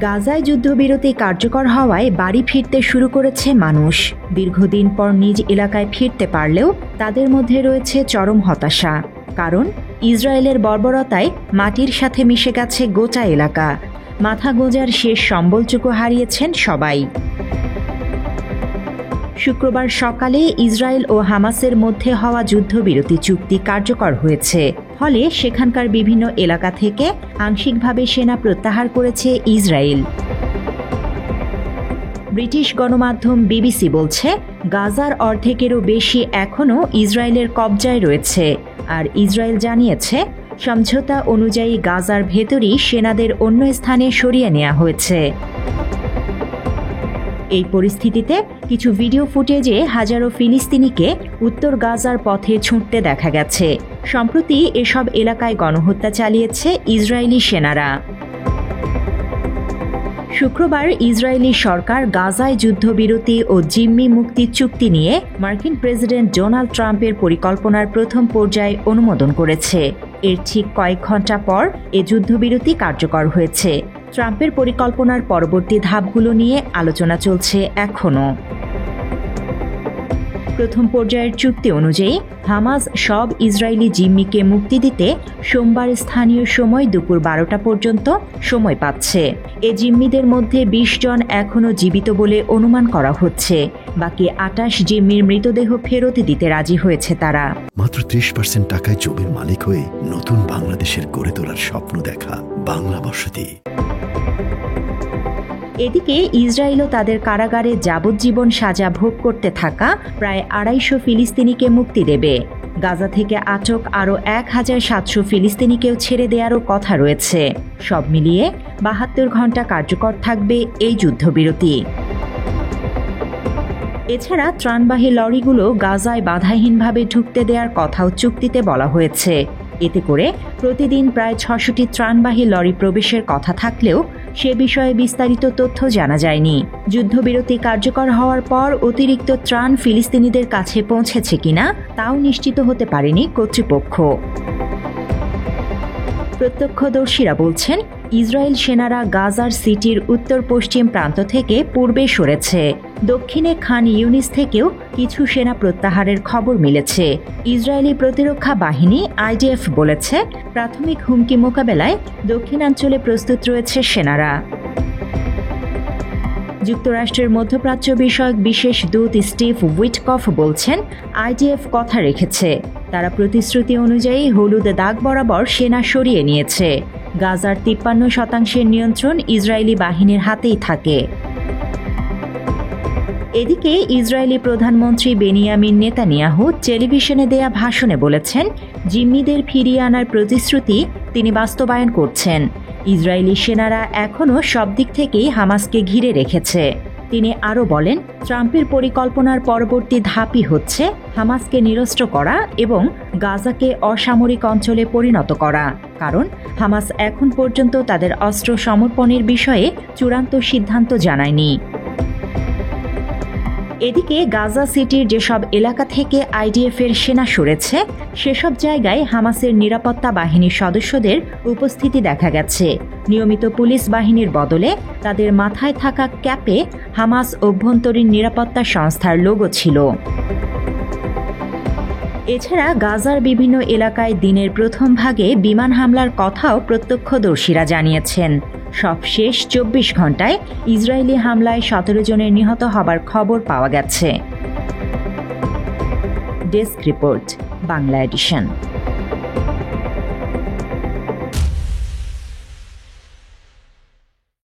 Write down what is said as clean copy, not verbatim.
গাজায় যুদ্ধবিরতি কার্যকর হওয়ায় বাড়ি ফিরতে শুরু করেছে মানুষ। দীর্ঘদিন পর নিজ এলাকায় ফিরতে পারলেও তাদের মধ্যে রয়েছে চরম হতাশা। কারণ ইসরায়েলের বর্বরতায় মাটির সাথে মিশে গেছে গোটা এলাকা। মাথা গোঁজার শেষ সম্বলটুকু হারিয়েছেন সবাই। শুক্রবার সকালে ইসরায়েল ও হামাসের মধ্যে হওয়া যুদ্ধবিরতি চুক্তি কার্যকর হয়েছে। ফলে সেখানকার বিভিন্ন এলাকা থেকে আংশিকভাবে সেনা প্রত্যাহার করেছে ইসরায়েল। ব্রিটিশ গণমাধ্যম বিবিসি বলছে, গাজার অর্ধেকেরও বেশি এখনও ইসরায়েলের কবজায় রয়েছে। আর ইসরায়েল জানিয়েছে, সমঝোতা অনুযায়ী গাজার ভেতরই সেনাদের অন্য স্থানে সরিয়ে নেওয়া হয়েছে। এই পরিস্থিতিতে কিছু ভিডিও ফুটেজে হাজারো ফিলিস্তিনিকে উত্তর গাজার পথে ছুটতে দেখা গেছে। সম্প্রতি এসব এলাকায় গণহত্যা চালিয়েছে ইসরায়েলি সেনারা। শুক্রবার ইসরায়েলি সরকার গাজায় যুদ্ধবিরতি ও জিম্মি মুক্তি চুক্তি নিয়ে মার্কিন প্রেসিডেন্ট ডোনাল্ড ট্রাম্পের পরিকল্পনার প্রথম পর্যায়ে অনুমোদন করেছে। এর ঠিক কয়েক ঘণ্টা পর এ যুদ্ধবিরতি কার্যকর হয়েছে। ট্রাম্পের পরিকল্পনার পরবর্তী ধাপগুলো নিয়ে আলোচনা চলছে এখনও। প্রথম পর্যায়ের চুক্তি অনুযায়ী হামাস সব ইসরায়েলি জিম্মিকে মুক্তি দিতে সোমবার স্থানীয় সময় দুপুর 12টা পর্যন্ত সময় পাচ্ছে। এ জিম্মিদের মধ্যে 20 জন এখনও জীবিত বলে অনুমান করা হচ্ছে। বাকি 28 জিম্মির মৃতদেহ ফেরত দিতে রাজি হয়েছে তারা। মাত্র 30% টাকায় জমির মালিক হয়ে নতুন বাংলাদেশের গড়ে তোলার স্বপ্ন দেখা বাংলা বসতি। এদিকে ইসরায়েলও তাদের কারাগারে যাবজ্জীবন সাজা ভোগ করতে থাকা প্রায় 250 ফিলিস্তিনিকে মুক্তি দেবে। গাজা থেকে আটক আরও 1700 ফিলিস্তিনিকেও ছেড়ে দেওয়ারও কথা রয়েছে। সব মিলিয়ে 72 ঘণ্টা কার্যকর থাকবে এই যুদ্ধবিরতি। এছাড়া ত্রাণবাহী লরিগুলো গাজায় বাধাহীনভাবে ঢুকতে দেওয়ার কথাও চুক্তিতে বলা হয়েছে। এতে করে প্রতিদিন প্রায় 600টি ত্রাণবাহী লরি প্রবেশের কথা থাকলেও সে বিষয়ে বিস্তারিত তথ্য জানা যায়নি। যুদ্ধবিরতি কার্যকর হওয়ার পর অতিরিক্ত ত্রাণ ফিলিস্তিনিদের কাছে পৌঁছেছে কিনা তাও নিশ্চিত হতে পারেনি কর্তৃপক্ষ। প্রত্যক্ষদর্শীরা বলছেন, ইসরায়েল সেনারা গাজার সিটির উত্তর পশ্চিম প্রান্ত থেকে পূর্বে সরেছে। দক্ষিণে খান ইউনিস থেকেও কিছু সেনা প্রত্যাহারের খবর মিলেছে। ইসরায়েলি প্রতিরক্ষা বাহিনী আইডিএফ বলেছে, প্রাথমিক হুমকি মোকাবেলায় দক্ষিণাঞ্চলে প্রস্তুত রয়েছে সেনারা। যুক্তরাষ্ট্রের মধ্যপ্রাচ্য বিষয়ক বিশেষ দূত স্টিভ উইটকফ বলছেন, আইডিএফ কথা রেখেছে। তারা প্রতিশ্রুতি অনুযায়ী হলুদ দাগ বরাবর সেনা সরিয়ে নিয়েছে। গাজার 53% নিয়ন্ত্রণ ইসরায়েলি বাহিনীর হাতেই থাকে। এদিকে ইসরায়েলি প্রধানমন্ত্রী বেনিয়ামিন নেতানিয়াহু টেলিভিশনে দেয়া ভাষণে বলেছেন, জিম্মিদের ফিরিয়ে আনার প্রতিশ্রুতি তিনি বাস্তবায়ন করছেন। ইসরায়েলি সেনারা এখনও সব দিক থেকেই হামাসকে ঘিরে রেখেছে। তিনি আরও বলেন, ট্রাম্পের পরিকল্পনার পরবর্তী ধাপই হচ্ছে হামাসকে নিরস্ত্র করা এবং গাজাকে অসামরিক অঞ্চলে পরিণত করা। কারণ হামাস এখন পর্যন্ত তাদের অস্ত্র সমর্পণের বিষয়ে চূড়ান্ত সিদ্ধান্ত জানায়নি। এদিকে গাজা সিটির যেসব এলাকা থেকে আইডিএফের সেনা সরেছে সেসব জায়গায় হামাসের নিরাপত্তা বাহিনীর সদস্যদের উপস্থিতি দেখা গেছে। নিয়মিত পুলিশ বাহিনীর বদলে তাদের মাথায় থাকা ক্যাপে হামাস অভ্যন্তরীণ নিরাপত্তা সংস্থার লোগো ছিল। এছাড়া গাজার বিভিন্ন এলাকায় দিনের প্রথম ভাগে বিমান হামলার কথাও প্রত্যক্ষদর্শীরা জানিয়েছেন। সবশেষ 24 ঘণ্টায় ইসরায়েলি হামলায় 17 জনের নিহত হবার খবর পাওয়া গেছে। Desk report, Bangla addition.